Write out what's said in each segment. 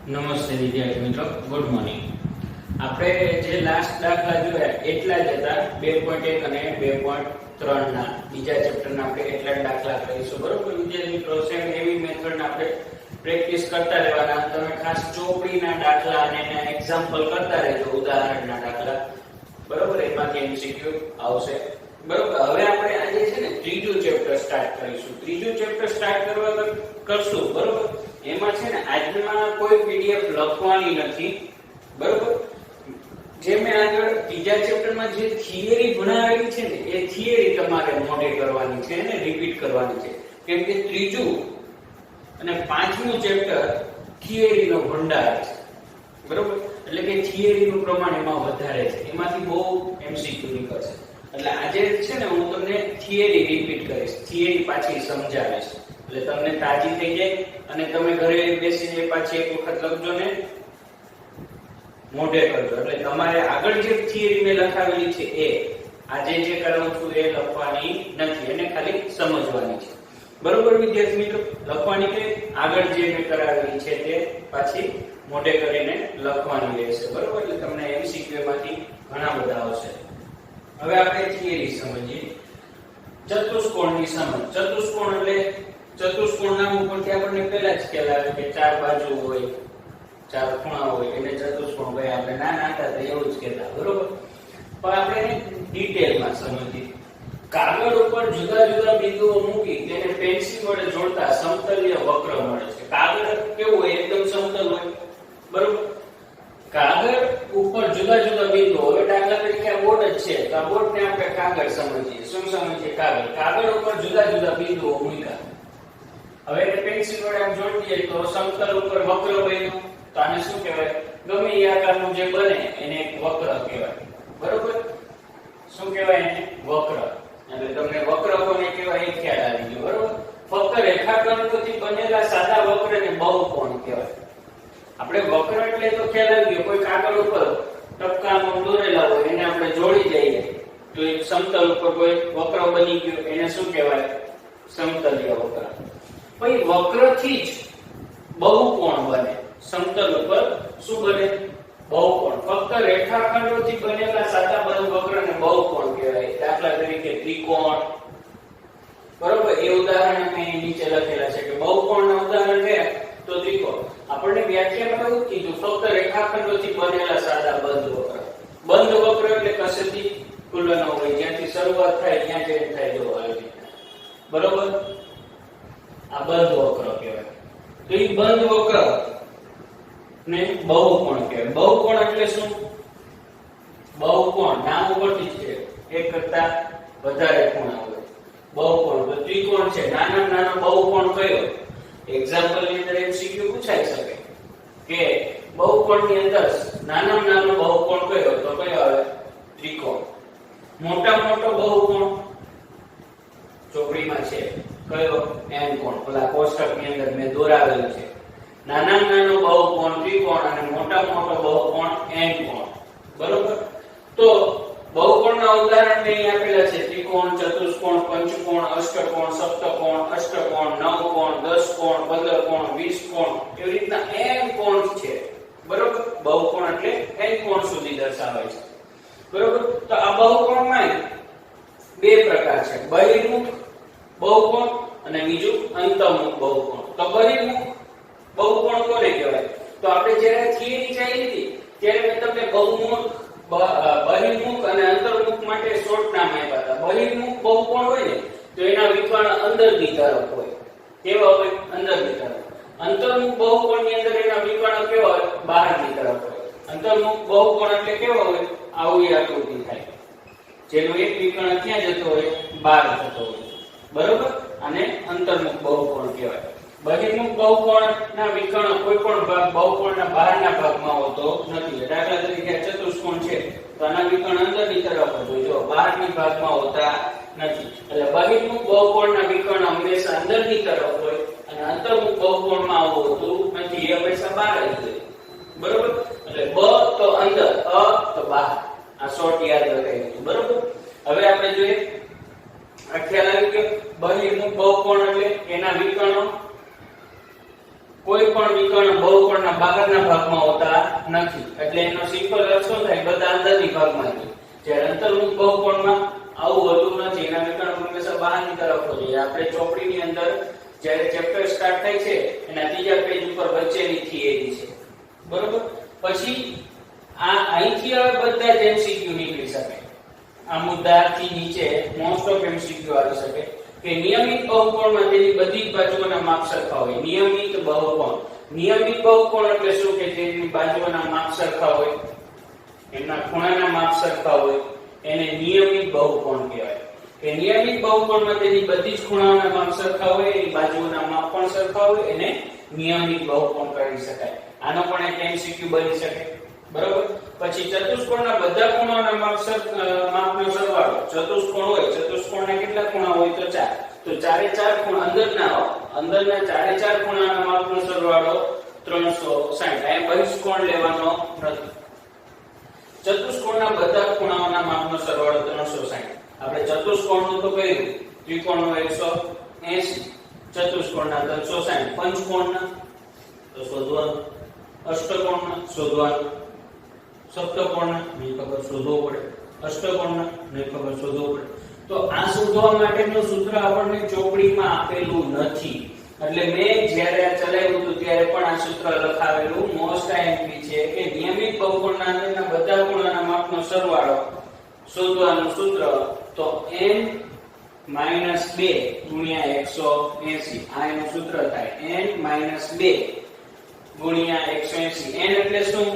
નમસ્તે વિદ્યાર્થી મિત્રો, ગુડ મોર્નિંગ. આપણે જે લાસ્ટ દાખલા જોયા એટલા જ હતા 2.1 અને 2.3 ના બીજા ચેપ્ટરના આપણે એટલા જ દાખલા કરીશું. બરોબર વિદ્યાર્થી મિત્રો, સેમ એવી મેથડના આપણે પ્રેક્ટિસ કરતા રહેવાના. તમે ખાસ ચોપડીના દાખલા અને એના એક્ઝામ્પલ કરતા રહેજો, ઉદાહરણના દાખલા. બરોબર, એમાંથી એમસીક્યુ આવશે. બરોબર, હવે આપણે આજે છે ને ત્રીજું ચેપ્ટર સ્ટાર્ટ કરીશું. ત્રીજું ચેપ્ટર સ્ટાર્ટ કરવા કરશું. બરોબર, એમાં છે ને આજમાં કોઈ પીડીએફ લખવાની નથી. બરોબર, જે મેં આગળ ત્રીજા ચેપ્ટરમાં જે થિયરી ભણાવેલી છે ને એ થિયરી તમારે મોઢે કરવાની છે અને રિપીટ કરવાની છે. કેમ કે ત્રીજું અને પાંચમું ચેપ્ટર થિયરીનો ભંડાર છે. બરોબર, એટલે કે થિયરીનું પ્રમાણ એમાં વધારે છે, એમાંથી બહુ એમસીક્યુ નીકળશે. એટલે આજે છે ને હું તમને થિયરી રિપીટ કરીશ, થિયરી પાછી સમજાવીશ, એટલે તમને તાજી થઈ જાય અને તમે ઘરે બેસીને પાછી એક વખત લખજો ને મોઢે કરજો. એટલે તમારે આગળ જે થિયરી મેં લખાવેલી છે એ આજે જે કરાવું છું એ લખવાની નથી, એને ખાલી સમજવાની છે. બરોબર વિદ્યાર્થી મિત્રો, લખવાની કે આગળ જે મેં કરાવેલી છે તે પાછી મોઢે કરીને લખવાની રહેશે. બરોબર, એટલે તમને એમસીક્યુ માંથી ઘણા બધા આવશે. હવે આપણે થિયરી સમજીએ. ચતુષ્કોણની સમજ. ચતુષ્કોણ એટલે ચતુષ્કોણ નામ ઉપરથી આપણને પહેલા જ ખ્યાલ આવે કે ચાર બાજુ હોય, ચાર ખૂણા હોય, એને ચતુષ્કોણ કહે. આપણે નાના હતા તો એવું જ કહેતા. બરોબર, પણ આપણે ડિટેલમાં સમજીએ. કાગળ ઉપર જુદા જુદા બિંદુઓ મૂકી તેને પેન્સિલ વડે જોડતા સમતલીય વક્ર મળે છે. કાગળ કેવું હોય? એકદમ સમતલ હોય. બરોબર, કાગળ ઉપર જુદા જુદા બિંદુઓ. હવે દાખલા તરીકે આ બોર્ડ જ છે, તો આ બોર્ડને આપણે કાગળ સમજીએ. શું સમજીએ? કાગળ. કાગળ ઉપર જુદા જુદા બિંદુઓ મૂક્યા. હવે એને પેન્સિલ વડે આમ જોડીએ તો સમતલ ઉપર વક્ર બન્યું. તો આને શું કહેવાય? ગમે એ આકારનું જે બને એને એક વક્ર કહેવાય. બરોબર, શું કહેવાય? એને વક્ર. એટલે તમને વક્ર કોને કહેવાય એ ખ્યાલ આવી ગયો. બરોબર, ફક્ત રેખાખંડોથી બનેલા સાદા વક્રને બહુકોણ કહેવાય. આપણે વક્ર એટલે તો ખ્યાલ આવી ગયો, કોઈ કાગળ ઉપર ટપકામાં દોરેલા હોય એને આપણે જોડી દઈએ તો એક સમતલ ઉપર કોઈ વક્ર બની ગયો, એને શું કહેવાય? સમતલીય વક્ર. પછી વક્રથી જ બહુકોણ બને. સમતલ ઉપર શું બને? બહુકોણ. ફક્ત રેખાખંડોથી બનેલા સાદા બંધ વક્રને બહુકોણ કહેવાય. દાખલા તરીકે ત્રિકોણ. બરોબર, એ ઉદાહરણ મેં નીચે લખેલા છે કે બહુકોણના ઉદાહરણ છે તો ત્રિકોણ. આપણને વ્યાખ્યામાં એવું કીધું, ફક્ત રેખાખંડોથી બનેલા સાદા બંધ વક્ર. બંધ વક્ર એટલે કશેથી ખુલ્લો ન હોય, જ્યાંથી શરૂઆત થાય ત્યાં જઈને થાય જો આવી રીતે. બરોબર, આ બંધ વક્ર કહેવાય. તો એ બંધ વક્ર ને બહુકોણ કહેવાય. બહુકોણ એટલે શું? બહુકોણ નામ ઉપરથી જ છે, એક કરતા વધારે ખૂણા હોય. બહુકોણ તો ત્રિકોણ છે. નાના નાનો બહુકોણ કયો? એક્ઝામ્પલ ની અંદર એમસીક્યુ પૂછાઈ શકે કે બહુકોણની અંદર નાનામાં નાનો બહુકોણ કયો? તો કયો આવે? ત્રિકોણ. મોટા મોટો બહુકોણ ચોપડીમાં છે કયો? એન કોણ. પેલા કોષ્ટકની અંદર મેં દોરાવેલું છે. નાનામાં નાનો બહુકોણ ત્રિકોણ અને મોટા મોટો બહુકોણ એન કોણ. બરોબર, તો બહુકોણના ઉદાહરણ મેં અહીં આપેલા છે: ત્રિકોણ, ચતુષ્કોણ, પંચકોણ, અષ્ટકોણ, સપ્તકોણ, અષ્ટકોણ, નવકોણ, 10 કોણ, 15 કોણ, 20 કોણ, એવી રીતના n કોણ છે. બરોબર, બહુકોણ એટલે n કોણ સુધી દર્શાવે છે. બરોબર, તો આ બહુકોણમાં બે પ્રકાર છે: બહિર્મુખ બહુકોણ અને બીજું અંતર્મુખ બહુકોણ. તો બહિર્મુખ બહુકોણ કોને કહેવાય? તો આપણે જ્યારે થિયરી ચાલી હતી ત્યારે મેં તમને બહિર્મુખ અને અંતર્મુખ માટે શોર્ટ નામ આપ્યા હતા. બહિર્મુખ બહુકોણ હોય ને તો એના વિકર્ણ અંદરની તરફ હોય. કેવા હોય? અંદરની તરફ. અંતર્મુખ બહુકોણની અંદર એના વિકર્ણ કેવા હોય? બહારની તરફ હોય. અંતર્મુખ બહુકોણ એટલે કેવા હોય? આવી આકૃતિ થાય, જેનો એક વિકર્ણ ક્યાં જતો હોય? બહાર જતો હોય. બરોબર, અને અંતર્મુખ બહુકોણ કહેવાય. બહિર્મુખ બહુકોણના વિકર્ણ કોઈ પણ ભાગ બહુકોણના બહારના ભાગમાં હોતો નથી. દાખલા તરીકે ચતુષ્કોણ છે તો આના વિકર્ણ અંદરની તરફ હોય, જો બહારની ભાગમાં હોતા નથી. એટલે બહિર્મુખ બહુકોણના વિકર્ણ હંમેશા અંદરની તરફ હોય અને અંતર્મુખ બહુકોણમાં આવું હોતું નથી, એ હંમેશા બહાર જ હોય. બરોબર, એટલે બ તો અંદર, અ તો બહાર. આ શોર્ટ યાદ રખાય. બરોબર, હવે આપણે જોઈએ આ ખ્યાલ આવી ગયો. બહિર્મુખ બહુકોણ એટલે એના વિકર્ણો કોઈ પણ વિકર્ણ બહુકોણના બહારના ભાગમાં હોતા નથી, એટલે એનો સિમ્પલ અર્થ શું થાય, બધા અંદરની ભાગમાં છે. જ્યારે અંતર્મુખ બહુકોણમાં આવું હોતું નથી, એના વિકર્ણ હંમેશા બહારની તરફ હોય છે. આપણે ચોપડીની અંદર જ્યારે ચેપ્ટર સ્ટાર્ટ થાય છે એના ત્રીજા પેજ ઉપર વચ્ચેની થિયરી છે, બરોબર. પછી આ અહીંથી હવે બધા જ MCQ નીકળી શકે. આ મુદ્દાથી નીચે મોસ્ટ ઓફ MCQ આવી શકે કે નિયમિત બહુકોણમાં તેની બધી બાજુઓના માપ સરખા હોય. નિયમિત બહુકોણ, નિયમિત બહુકોણ એટલે શું કે જેની બાજુઓના માપ સરખા હોય, એમના ખૂણાના માપ સરખા હોય, એને નિયમિત બહુકોણ કહેવાય. કે નિયમિત બહુકોણમાં તેની બધી જ ખૂણાઓના માપ સરખા હોય, એની બાજુઓના માપ પણ સરખા હોય, એને નિયમિત બહુકોણ કહી શકાય. આનો પણ એક MCQ બની શકે, બરોબર. પછી ચતુષ્કોણના બધા ખૂણાઓના માપનો સરવાળો. ચતુષ્કોણ હોય, ચતુષ્કોણના કેટલા ખૂણા હોય તો 4, તો ચારે ચાર ખૂણા અંદરના ચારે ચાર ખૂણાના માપનો સરવાળો 360. આ બહિષ્કોણ લેવાનો નથી. ચતુષ્કોણના બધા ખૂણાઓના માપનો સરવાળો 360. આપણે ચતુષ્કોણનું તો કહ્યું, ત્રિકોણનો 180, ચતુષ્કોણના 360, પંચકોણના તો શોધવાનું, અષ્ટકોણના શોધવાનું, સપ્તકોણના નહીં ખબર શોધવો પડે, અષ્ટકોણના નહીં ખબર શોધવો પડે. તો આ શોધવા માટેનું સૂત્ર આપણને ચોપડીમાં આપેલું નથી, એટલે મેં જ્યારે આ ચલાવ્યું હતું ત્યારે પણ આ સૂત્ર લખાવેલું મોસ્ટ આઈએમપી છે કે નિયમિત બહુકોણના અંદરના બધા ખૂણાના માપનો સરવાળો શોધવાનું સૂત્ર તો n - 2 ગુણ્યા 180. આ એનું સૂત્ર થાય, n - 2 ગુણ્યા 180. n એટલે શું,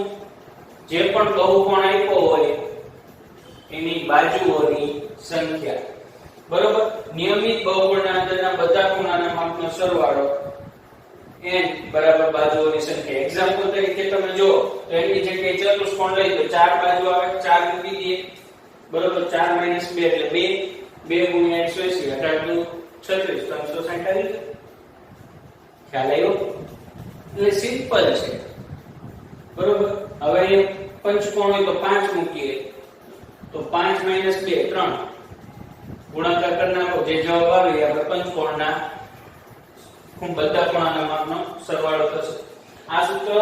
જે પણ બહુકોણ આપ્યો હોય એની બાજુઓની સંખ્યા, બરોબર. નિયમિત બહુકોણના અંદરના બધા ખૂણાના માપનો સરવાળો n બરાબર બાજુઓની સંખ્યા. એક્ઝામ્પલ તરીકે તમે જો તો એની જગ્યાએ ચતુષ્કોણ લઈ તો 4 બાજુ આવે, 4 મૂકી દઈએ, બરોબર. 4 - 2 એટલે 2, 2 ગુણ્યા 180, 18 * 36, 360 આવી ગયું. ખ્યાલ આવ્યો? એટલે સિમ્પલ છે, બરોબર. હવે અહીંયા પંચકોણ હોય તો 5 મૂકીએ તો 5 - 2 3, ગુણાકાર કરી નાખો, જે જવાબ આવે એ આપણે પંચકોણના બધા ખૂણાના માપનો સરવાળો થશે. આ સૂત્ર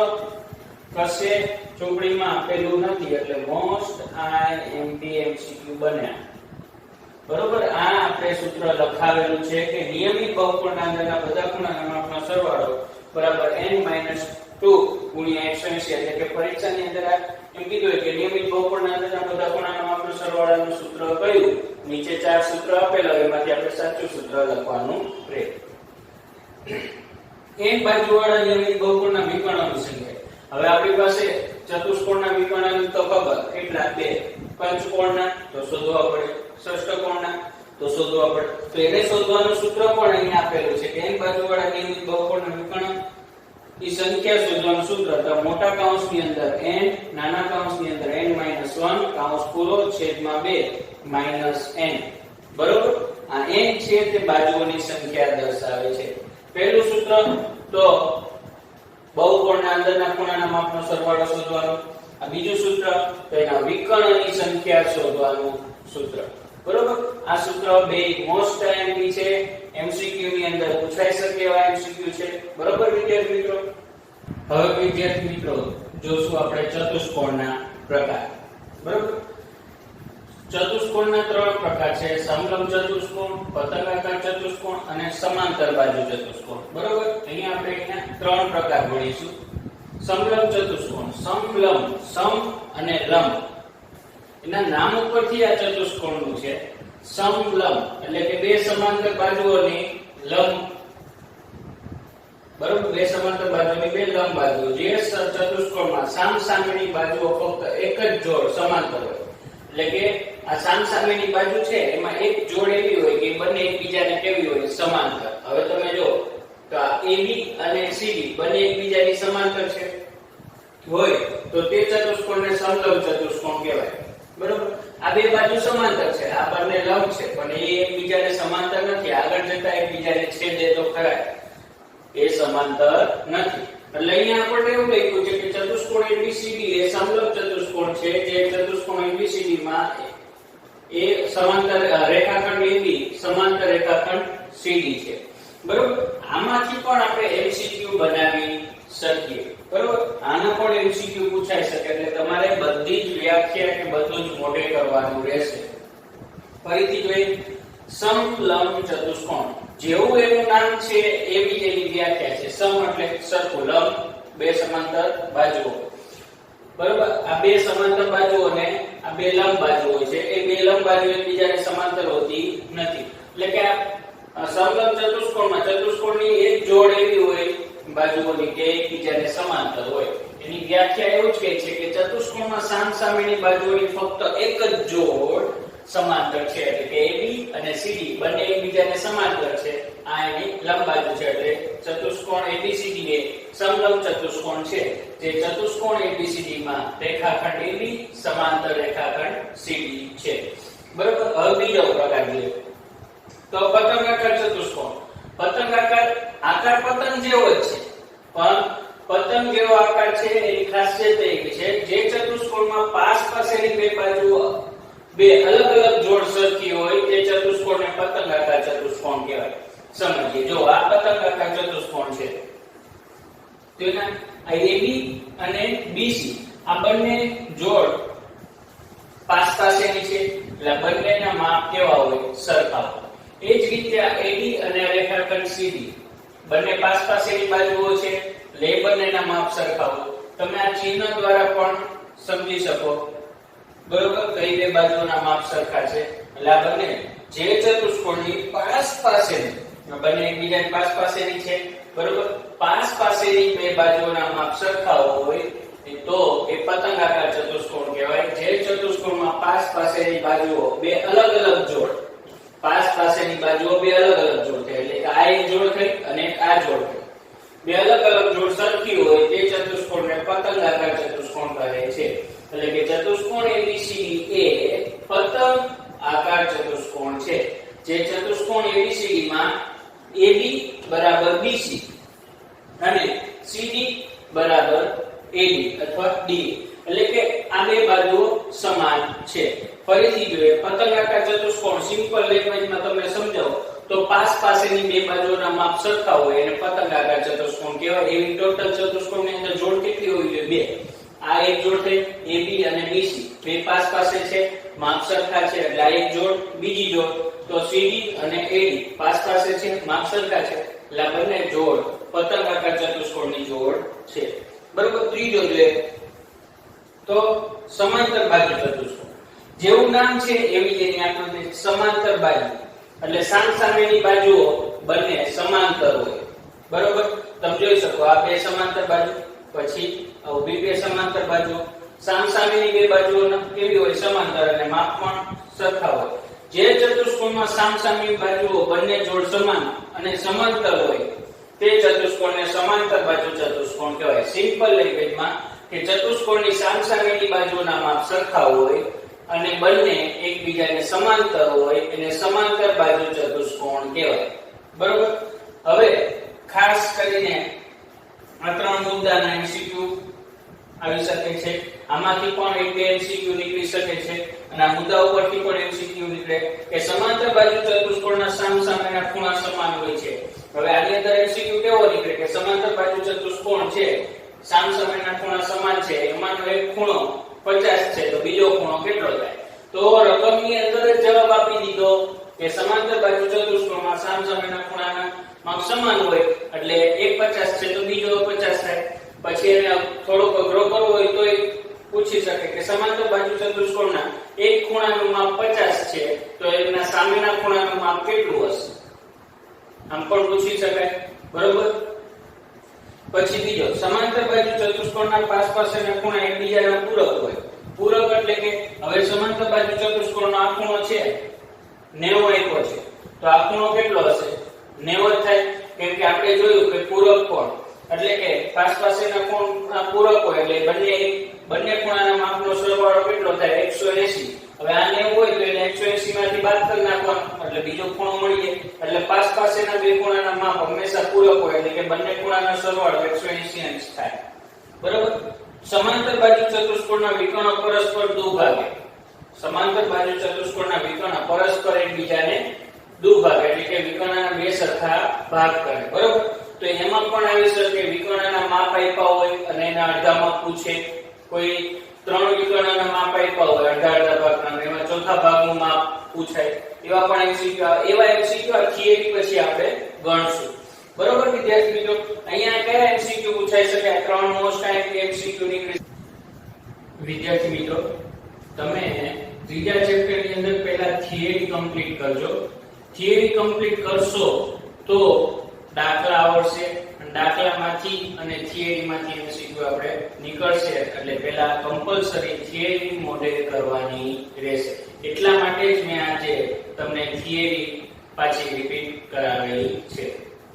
કશે ચોપડીમાં આપેલું નથી, એટલે મોસ્ટ આઈએમપી MCQ બન્યા, બરોબર. આ આપણે સૂત્ર લખાવેલું છે કે નિયમિત બહુકોણના અંદરના બધા ખૂણાના માપનો સરવાળો બરાબર n - 2 ગુણ્યા 180. એટલે કે પરીક્ષાની અંદર એમ કીધું કે નિયમિત બહુકોણના અંદરના બધા ખૂણાના માપનો સરવાળાનું સૂત્ર કયું, નીચે 4 સૂત્ર આપેલા હોય એમાંથી આપણે સાચું સૂત્ર લખવાનું રહે. n બાજુવાળા નિયમિત બહુકોણના વિકર્ણોની સંખ્યા. હવે આપણી પાસે ચતુષ્કોણના વિકર્ણની તો ખબર કેટલા, 2. પંચકોણના તો શોધવા પડે, ષષ્ઠકોણના તો શોધવા પડે. તો એને શોધવાનું સૂત્ર પણ અહીં આપેલું છે કે n બાજુવાળા નિયમિત બહુકોણના વિકર્ણ ની સંખ્યા શોધવાનું સૂત્ર તો મોટા કૌંસની અંદર n, નાના કૌંસની અંદર n - 1 કૌંસ પૂરો છેદમાં 2 - n, બરોબર. આ n છે તે બાજુઓની સંખ્યા દર્શાવે છે. પહેલું સૂત્ર તો બહુકોણના અંદરના ખૂણાના માપનો સરવાળો શોધવાનો. આ બીજું સૂત્ર તો એના વિકર્ણની સંખ્યા શોધવાનું સૂત્ર, બરોબર. આ સૂત્ર બે મોસ્ટ આઈએમપી છે, MCQ ની અંદર પૂછાઈ શકે એવા MCQ છે, બરોબર વિદ્યાર્થી મિત્રો. હવે વિદ્યાર્થી મિત્રો જોશું આપણે ચતુષ્કોણના પ્રકાર, બરોબર. ચતુષ્કોણના 3 પ્રકાર છે, સમલંબ ચતુષ્કોણ, પતંગાકાર ચતુષ્કોણ અને સમાંતર બાજુ ચતુષ્કોણ, બરોબર. અહીંયા આપણે એના 3 પ્રકાર ભણીશું. સમલંબ ચતુષ્કોણ, સમલંબ, સમ અને લંબ. એના નામ ઉપરથી આ ચતુષ્કોણનું છે. સમલંબ એટલે કે બે સમાંતર બાજુઓની લંબ, બરોબર. બે સમાંતર બાજુની બે લંબ બાજુઓ. જે ચતુષ્કોણમાં સામસામેની બાજુઓ ફક્ત એક જ જોડ સમાંતર હોય, એટલે કે આ સામસામેની બાજુ છે એમાં એક જોડ એવી હોય કે બંને એકબીજાને કેવી હોય, સમાંતર. હવે તમે જો તો આ AB અને CD બંને એકબીજાની સમાંતર છે હોય તો તે ચતુષ્કોણને સમલંબ ચતુષ્કોણ કહેવાય, બરોબર. આ બે બાજુ સમાંતર છે, આ બંને લંબ છે, પણ એ એકબીજાને સમાંતર નથી. આગળ જતા એકબીજાને છેદે તો ખરા, એ સમાંતર નથી. એટલે અહીંયા આપણે એવું લખ્યું છે કે ચતુષ્કોણ ABCD એ સમલંબ ચતુષ્કોણ છે. જે ચતુષ્કોણ ABCD માં એ સમાંતર રેખાખંડ AB સમાંતર રેખાખંડ CD છે, બરોબર. આમાંથી પણ આપણે MCQ બનાવી સરખી. બરોબર, આનો પણ MCQ પૂછાઈ શકે એટલે તમારે બધી જ વ્યાખ્યા કે બધું જ મોઢે કરવાનું રહેશે. ફરીથી જોઈએ, સમલંબ ચતુષ્કોણ. જેવું એનું નામ છે એવી એની વ્યાખ્યા છે. સમ એટલે સરખું, લંબ બે સમાંતર બાજુઓ. બરોબર, આ બે સમાંતર બાજુઓ અને આ બે લંબ બાજુઓ છે. એ બે લંબ બાજુ એકબીજાને સમાંતર હોતી નથી. એટલે કે આ સમલંબ ચતુષ્કોણમાં ચતુષ્કોણની એક જોડ એવી હોય બાજુઓની કે એકબીજાને સમાંતર હોય. એની વ્યાખ્યા એવું જ કહે છે કે ચતુષ્કોણમાં સામસામેની બાજુઓની ફક્ત એક જ જોડ સમાંતર છે. એટલે કે AB અને CD બંને એકબીજાને સમાંતર છે. આ એની લંબ બાજુ છે. એટલે ચતુષ્કોણ ABCD એ સમલંબ ચતુષ્કોણ છે. જે ચતુષ્કોણ ABCD માં રેખાખંડ AB સમાંતર રેખાખંડ CD છે. બરોબર, હવે બીજો પ્રકાર જોઈએ તો પતંગાકાર ચતુષ્કોણ. પતંગાકાર આકાર પતંગ જેવો જ છે, પણ પતંગ જેવો આકાર છે એની ખાસિયત એવી છે જે ચતુષ્કોણમાં પાસ પાસેની બે બાજુઓ બે અલગ અલગ જોડ સરખી હોય તે ચતુષ્કોણને પતંગાકાર ચતુષ્કોણ કહેવાય. સમજીએ, જો આ પતંગાકાર ચતુષ્કોણ છે તેના AB અને BC આ બંને જોડ પાસ પાસેની છે એટલે બંનેના માપ કેવા હોય? સરખા હોય. એ જ રીતે આ AD અને રેખાખંડ CD બંને પાસ પાસેની બાજુઓ છે એટલે બંનેના માપ સરખા હોય. તમે આ ચિહ્ન દ્વારા પણ સમજી શકો. બરોબર, કઈ બે બાજુના માપ સરખા છે એટલે આ બંને જે ચતુષ્કોણની પાસ પાસેની બંને એકબીજાની પાસ પાસેની છે. બરોબર, પાસ પાસેની બે બાજુના માપ સરખા હોય તો એ પતંગાકાર ચતુષ્કોણ કહેવાય. જે ચતુષ્કોણમાં પાસ પાસેની બાજુઓ બે અલગ અલગ જોડ પાસ પાસેની બાજુઓ બે અલગ અલગ જોડ થાય એટલે કે આ એક જોડ થઈ અને આ જોડ થઈ. બે અલગ અલગ જોડ સરખી હોય તે ચતુષ્કોણને પતંગાકાર ચતુષ્કોણ કહે છે. એટલે કે ચતુષ્કોણ ABCD એ પતંગ આકાર ચતુષ્કોણ છે. જે ચતુષ્કોણ ABCD માં AB બરાબર BC અને CD બરાબર AD અથવા DA એટલે કે આ બે બાજુઓ સમાન છે. ફરીથી જોઈએ, પતંગાકાર ચતુષ્કોણ સિમ્પલ લેંગ્વેજમાં તમને સમજાવો તો પાસ પાસેની બે બાજુઓના માપ સરખા હોય અને પતંગાકાર ચતુષ્કોણ કહેવાય. એવી ટોટલ ચતુષ્કોણની અંદર જોડ કેટલી હોવી જોઈએ? બે. આ એક જોડ થઈ AB અને BC બે પાસ પાસે છે, માપ સરખા છે એટલે આ એક જોડ. બીજી જોડ તો CD અને AD પાસ પાસે છે, માપ સરખા છે એટલે આ બંને જોડ પતંગાકાર ચતુષ્કોણની જોડ છે. બરોબર, ત્રીજો જોઈએ તો સમાંતર બાજુ ચતુષ્કોણ. જેવું નામ છે એવી એની આકૃતિ. સમાંતર બાજુ એટલે સામસામેની બાજુઓ બંને સમાંતર હોય. બરોબર, તમે જોઈ શકો આ બે સમાંતર બાજુ, પછી ઊભી બે સમાંતર બાજુ. સામસામેની બે બાજુઓ કેવી હોય? સમાંતર અને માપ પણ સરખા હોય. જે ચતુષ્કોણમાં સામસામેની બાજુઓ બંને જોડ સમાન અને સમાંતર હોય તે ચતુષ્કોણને સમાંતર બાજુ ચતુષ્કોણ કહેવાય. સિમ્પલ લેંગ્વેજમાં કે ચતુષ્કોણની સામસામેની બાજુના માપ સરખા હોય અને બંને એકબીજાને સમાંતર હોય એને સમાંતર બાજુ ચતુષ્કોણ કહેવાય. બરોબર, હવે ખાસ કરીને આ ત્રણ મુદ્દાના MCQ આવી શકે છે. આમાંથી પણ એક બે MCQ નીકળી શકે છે અને આ મુદ્દા ઉપરથી પણ MCQ નીકળે કે સમાંતર બાજુ ચતુષ્કોણના સામસામેના ખૂણા સમાન હોય છે. હવે આની અંદર MCQ કેવો નીકળે કે સમાંતર બાજુ ચતુષ્કોણ છે, સામસામેના ખૂણા સમાન છે, એમાંનો એક ખૂણો 50 છે તો બીજો ખૂણો કેટલો થાય? તો રકમની અંદર જ જવાબ આપી દીધો કે સમાંતર બાજુ ચતુષ્કોણમાં સામસામેના ખૂણાના માપ સમાન હોય એટલે એક 50 છે તો બીજો 50 થાય. પછી એને થોડોક અઘરો કરવો હોય તો પૂછી શકે કે સમાંતર બાજુ ચતુષ્કોણના એક ખૂણાનું માપ 50 છે તો એના સામેના ખૂણાનું માપ કેટલું હશે? આમ પણ પૂછી શકાય. બરોબર, પછી બીજો સમાંતર બાજુ ચતુષ્કોણના પાસ પાસેના ખૂણા એકબીજાના પૂરક હોય. પૂરક એટલે કે હવે સમાંતર બાજુ ચતુષ્કોણનો આ ખૂણો છે 90 આપ્યો છે તો આ ખૂણો કેટલો હશે? 90 થાય. કેમ કે આપણે જોયું કે પૂરક કોણ એટલે કે પાસ પાસેના ખૂણા પૂરક હોય એટલે બંને ખૂણાના માપનો સરવાળો કેટલો થાય? 180. હવે આ 90 હોય તો એને 180 માંથી બાદ કરી નાખવાનું એટલે બીજો ખૂણો મળી જાય. એટલે પાસ પાસેના બે ખૂણાના માપ હંમેશા પૂરક હોય એટલે કે બંને ખૂણાનો સરવાળો 180 અંશ થાય. બરોબર, સમાંતર બાજુ ચતુષ્કોણના વિકર્ણો પરસ્પર દુભાગે. સમાંતર બાજુ ચતુષ્કોણના વિકર્ણ પરસ્પર એકબીજાને દુભાગે એટલે કે વિકર્ણના બે સરખા ભાગ કરે. બરોબર, તો એમાં પણ આવી શકે વિકર્ણના માપ આપ્યા હોય અને એના અડધા માપ પૂછે, કોઈ 3 વિકર્ણના માપ આપ્યા હોય અડધા ભાગના, એમાં ચોથા ભાગનું માપ પૂછાય, એવા પણ એમસીક્યુ થિયરી પછી આપણે ગણશું. બરોબર વિદ્યાર્થી મિત્રો, અહીંયા કયા એમસીક્યુ પૂછાઈ શકે? આ 3 મોસ્ટ આઈએમપી એમસીક્યુ નીકળે. વિદ્યાર્થી મિત્રો, તમે ત્રીજા ચેપ્ટર ની અંદર પહેલા થિયરી કમ્પ્લીટ કરજો. થિયરી કમ્પ્લીટ કરશો તો દાખલા આવડશે, અને દાખલામાંથી અને થિયરીમાંથી એમસીક્યુ આપણે નીકળશે. એટલે પહેલા કમ્પલસરી થિયરી મોડેલ કરવાની રહેશે. એટલા માટે જ મેં આજે તમને થિયરી પાછી રિપીટ કરાવેલી છે.